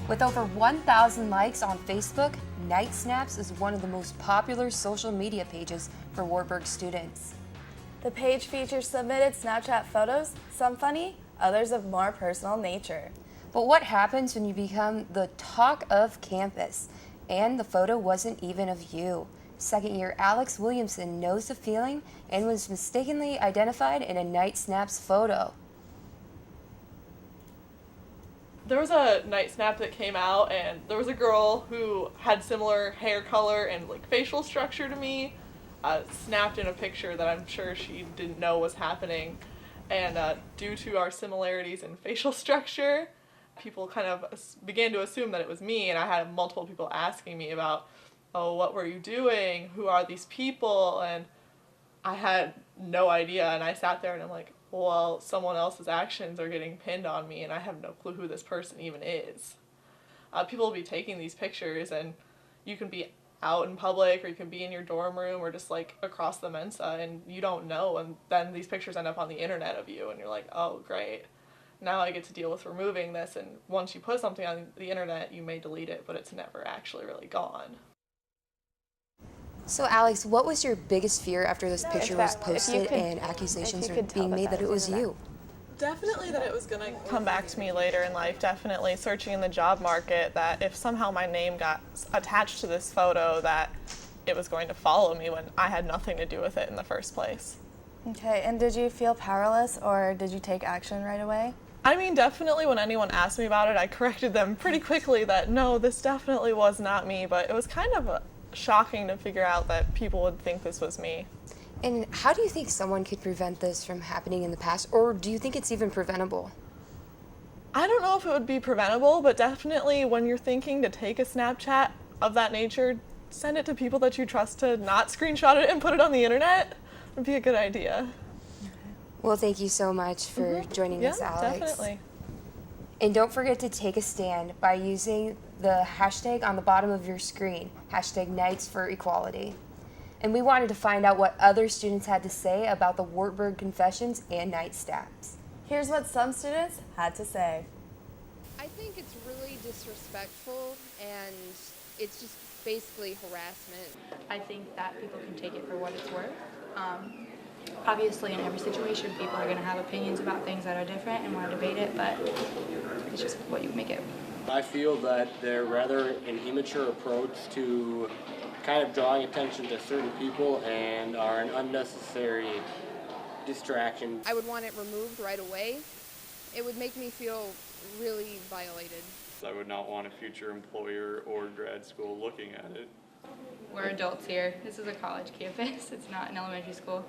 With over 1,000 likes on Facebook, Night Snaps is one of the most popular social media pages for Wartburg students. The page features submitted Snapchat photos, some funny, others of more personal nature. But what happens when you become the talk of campus? And the photo wasn't even of you. Second-year Alex Williamson knows the feeling and was mistakenly identified in a Night Snaps photo. There was a Night Snap that came out, and there was a girl who had similar hair color and like facial structure to me, snapped in a picture that I'm sure she didn't know was happening. And due to our similarities in facial structure, people kind of began to assume that it was me, and I had multiple people asking me about, oh, what were you doing? Who are these people? And I had no idea, and I sat there and I'm like, well, someone else's actions are getting pinned on me, and I have no clue who this person even is. People will be taking these pictures, and you can be out in public, or you can be in your dorm room, or just like across the Mensa, and you don't know, and then these pictures end up on the internet of you, and you're like, oh, great. Now I get to deal with removing this, and once you put something on the internet, you may delete it, but it's never actually really gone. So Alex, what was your biggest fear after this picture was posted and accusations were being made that it was you? Definitely that it was going to come back to me later in life. Definitely searching in the job market, that if somehow my name got attached to this photo, that it was going to follow me when I had nothing to do with it in the first place. Okay, and did you feel powerless, or did you take action right away? I mean, definitely when anyone asked me about it, I corrected them pretty quickly that no, this definitely was not me, but it was kind of shocking to figure out that people would think this was me. And how do you think someone could prevent this from happening in the past, or do you think it's even preventable? I don't know if it would be preventable, but definitely when you're thinking to take a Snapchat of that nature, send it to people that you trust to not screenshot it and put it on the internet. Would be a good idea. Well, thank you so much for joining us, Alex. Definitely. And don't forget to take a stand by using the hashtag on the bottom of your screen, hashtag Knights for Equality. And we wanted to find out what other students had to say about the Wartburg Confessions and Night Snaps. Here's what some students had to say. I think it's really disrespectful, and it's just basically harassment. I think that people can take it for what it's worth. Obviously, in every situation, people are going to have opinions about things that are different and want to debate it, but it's just what you make it. I feel that they're rather an immature approach to kind of drawing attention to certain people and are an unnecessary distraction. I would want it removed right away. It would make me feel really violated. I would not want a future employer or grad school looking at it. We're adults here. This is a college campus. It's not an elementary school.